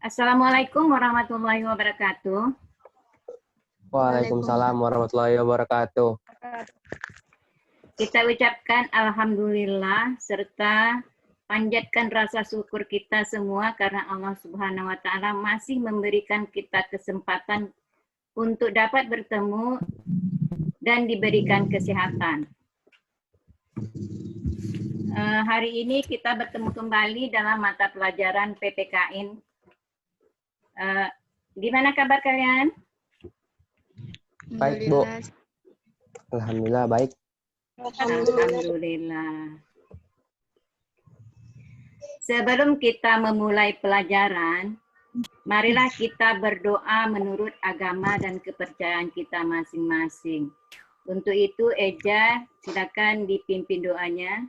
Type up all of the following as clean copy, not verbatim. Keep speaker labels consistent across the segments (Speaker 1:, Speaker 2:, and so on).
Speaker 1: Assalamualaikum warahmatullahi wabarakatuh.
Speaker 2: Waalaikumsalam warahmatullahi wabarakatuh.
Speaker 1: Kita ucapkan alhamdulillah serta panjatkan rasa syukur kita semua karena Allah Subhanahu wa taala masih memberikan kita kesempatan untuk dapat bertemu dan diberikan kesehatan. Hari ini kita bertemu kembali dalam mata pelajaran PPKN. Gimana kabar kalian?
Speaker 2: Baik, Bu. Alhamdulillah baik.
Speaker 1: Alhamdulillah. Sebelum kita memulai pelajaran, marilah kita berdoa menurut agama dan kepercayaan kita masing-masing. Untuk itu, Eja, silakan dipimpin doanya.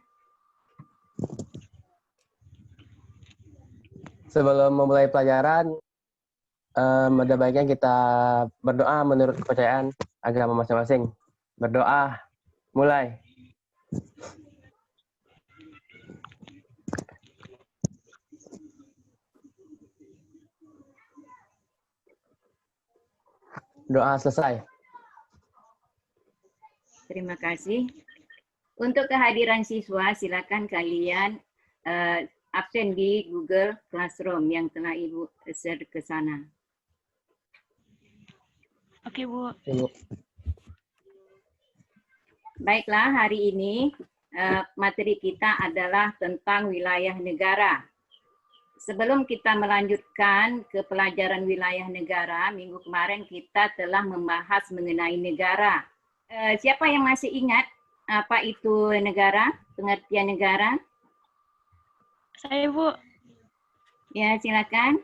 Speaker 2: Sebelum memulai pelajaran, ada baiknya kita berdoa menurut kepercayaan agama masing-masing. Berdoa, mulai. Doa selesai.
Speaker 1: Terima kasih. Untuk kehadiran siswa, silakan kalian absen di Google Classroom yang telah Ibu share ke sana.
Speaker 3: Oke, Bu.
Speaker 2: Ibu.
Speaker 1: Baiklah, hari ini materi kita adalah tentang wilayah negara. Sebelum kita melanjutkan ke pelajaran wilayah negara, minggu kemarin kita telah membahas mengenai negara. Siapa yang masih ingat apa itu negara, pengertian negara?
Speaker 3: Saya, Bu.
Speaker 1: Ya, silakan.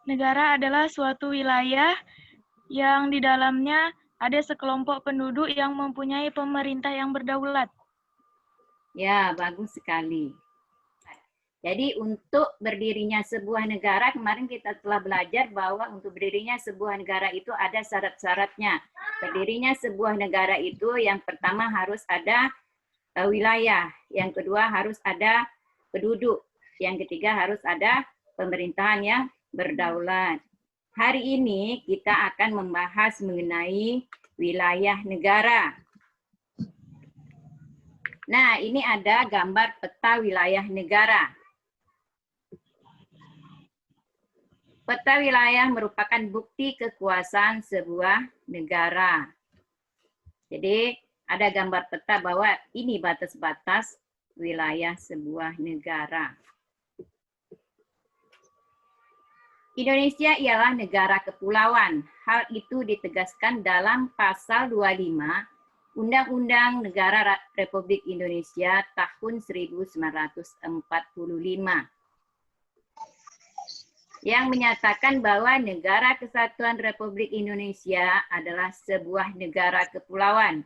Speaker 3: Negara adalah suatu wilayah yang di dalamnya ada sekelompok penduduk yang mempunyai pemerintah yang berdaulat.
Speaker 1: Ya, bagus sekali. Jadi untuk berdirinya sebuah negara, kemarin kita telah belajar bahwa untuk berdirinya sebuah negara itu ada syarat-syaratnya. Berdirinya sebuah negara itu yang pertama harus ada wilayah, yang kedua harus ada penduduk, yang ketiga harus ada pemerintahan yang berdaulat. Hari ini kita akan membahas mengenai wilayah negara. Nah, ini ada gambar peta wilayah negara. Peta wilayah merupakan bukti kekuasaan sebuah negara. Jadi, ada gambar peta bahwa ini batas-batas wilayah sebuah negara. Indonesia ialah negara kepulauan. Hal itu ditegaskan dalam pasal 25 Undang-Undang Negara Republik Indonesia tahun 1945 yang menyatakan bahwa Negara Kesatuan Republik Indonesia adalah sebuah negara kepulauan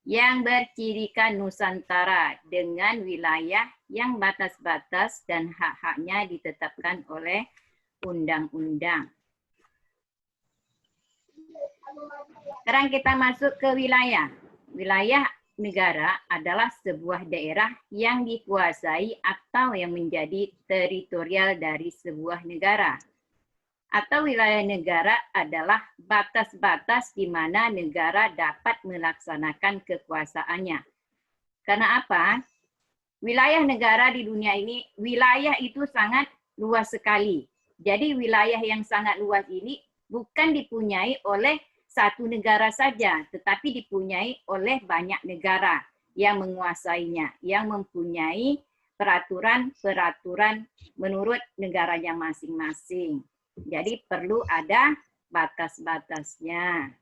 Speaker 1: yang bercirikan Nusantara dengan wilayah yang batas-batas dan hak-haknya ditetapkan oleh undang-undang. Sekarang kita masuk ke wilayah. Wilayah negara adalah sebuah daerah yang dikuasai atau yang menjadi teritorial dari sebuah negara. Atau wilayah negara adalah batas-batas di mana negara dapat melaksanakan kekuasaannya. Karena apa? Wilayah negara di dunia ini, wilayah itu sangat luas sekali. Jadi wilayah yang sangat luas ini bukan dipunyai oleh satu negara saja, tetapi dipunyai oleh banyak negara yang menguasainya, yang mempunyai peraturan-peraturan menurut negaranya masing-masing. Jadi perlu ada batas-batasnya.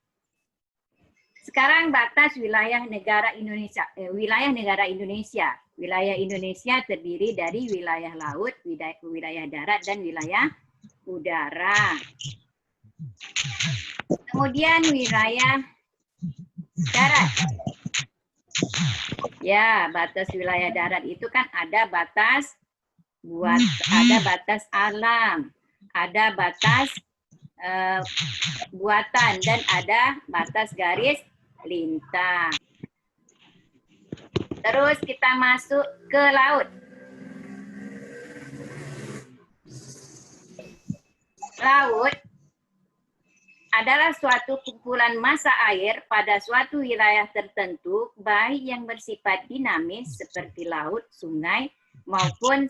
Speaker 1: Sekarang batas wilayah negara Indonesia. Wilayah negara Indonesia. Wilayah Indonesia terdiri dari wilayah laut, wilayah darat, dan wilayah udara. Kemudian wilayah darat. Ya, batas wilayah darat itu kan ada batas alam, ada batas buatan, dan ada batas garis lintang. Terus kita masuk ke laut. Laut adalah suatu kumpulan massa air pada suatu wilayah tertentu, baik yang bersifat dinamis seperti laut, sungai, maupun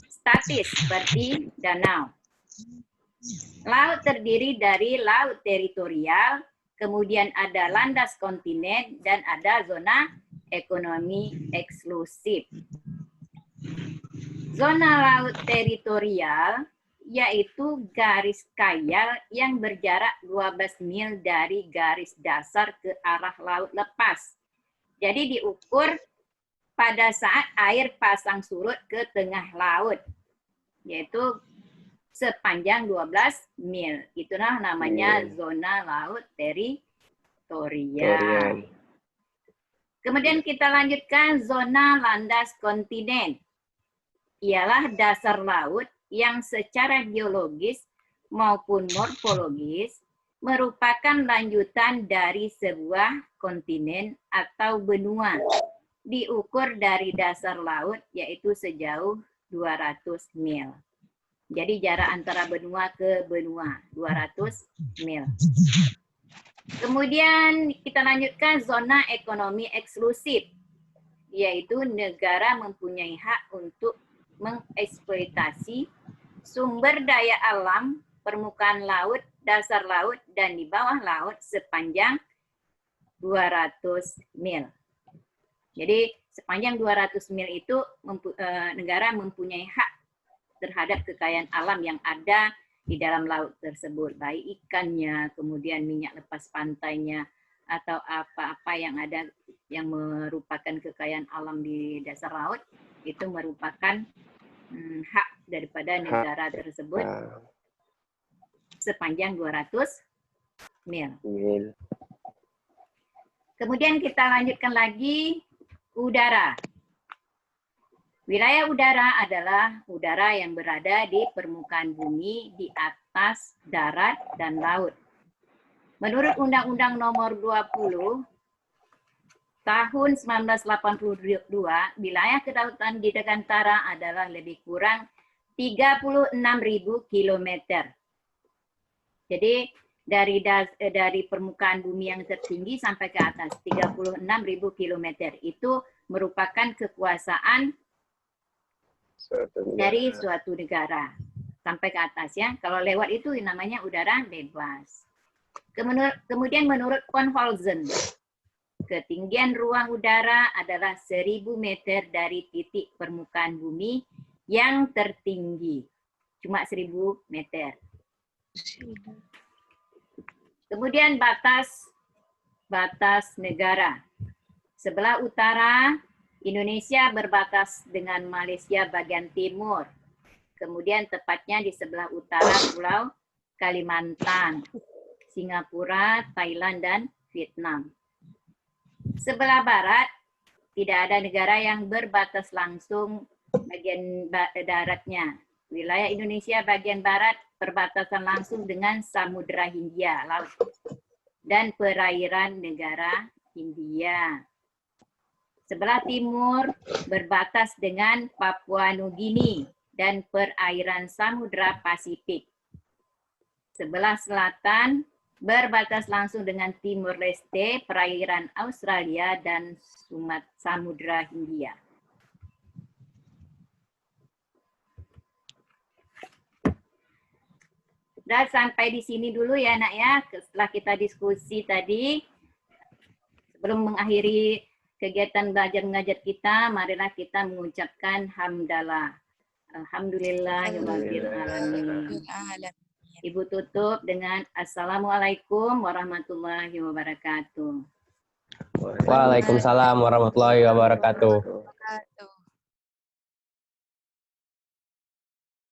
Speaker 1: statis seperti danau. Laut terdiri dari laut teritorial, kemudian ada landas kontinen, dan ada zona ekonomi eksklusif. Zona laut teritorial yaitu garis kayal yang berjarak 12 mil dari garis dasar ke arah laut lepas. Jadi diukur pada saat air pasang surut ke tengah laut, yaitu sepanjang 12 mil. Itulah namanya zona laut teritorial. Kemudian kita lanjutkan zona landas kontinen. Ialah dasar laut yang secara geologis maupun morfologis merupakan lanjutan dari sebuah kontinen atau benua. Diukur dari dasar laut yaitu sejauh 200 mil. Jadi jarak antara benua ke benua 200 mil. Kemudian kita lanjutkan zona ekonomi eksklusif, yaitu negara mempunyai hak untuk mengeksploitasi sumber daya alam, permukaan laut, dasar laut, dan di bawah laut sepanjang 200 mil. Jadi sepanjang 200 mil itu negara mempunyai hak terhadap kekayaan alam yang ada di dalam laut tersebut, baik ikannya, kemudian minyak lepas pantainya, atau apa-apa yang ada yang merupakan kekayaan alam di dasar laut, itu merupakan hak daripada negara tersebut sepanjang 200 mil. Kemudian kita lanjutkan lagi udara. Wilayah udara adalah udara yang berada di permukaan bumi, di atas darat dan laut. Menurut Undang-Undang Nomor 20 Tahun 1982, wilayah kedaulatan di Dirgantara adalah lebih kurang 36.000 km. Jadi dari permukaan bumi yang tertinggi sampai ke atas 36.000 km itu merupakan kekuasaan dari suatu negara sampai ke atas ya. Kalau lewat itu namanya udara bebas. Kemudian menurut Von Holzen, ketinggian ruang udara adalah 1.000 meter dari titik permukaan bumi yang tertinggi. Cuma 1.000 meter. Kemudian batas negara. Sebelah utara, Indonesia berbatas dengan Malaysia bagian timur. Kemudian tepatnya di sebelah utara Pulau Kalimantan, Singapura, Thailand, dan Vietnam. Sebelah barat, tidak ada negara yang berbatas langsung bagian daratnya. Wilayah Indonesia bagian barat berbatasan langsung dengan Samudra Hindia, laut, dan perairan negara Hindia. Sebelah timur berbatas dengan Papua Nugini dan perairan Samudra Pasifik. Sebelah selatan berbatas langsung dengan Timur Leste, perairan Australia, dan Samudra Hindia. Dan sampai di sini dulu ya nak ya, setelah kita diskusi tadi. Sebelum mengakhiri kegiatan belajar mengajar kita, marilah kita mengucapkan hamdalah. Alhamdulillahirabbil alamin. Ibu tutup dengan Assalamualaikum warahmatullahi wabarakatuh.
Speaker 2: Waalaikumsalam warahmatullahi wabarakatuh.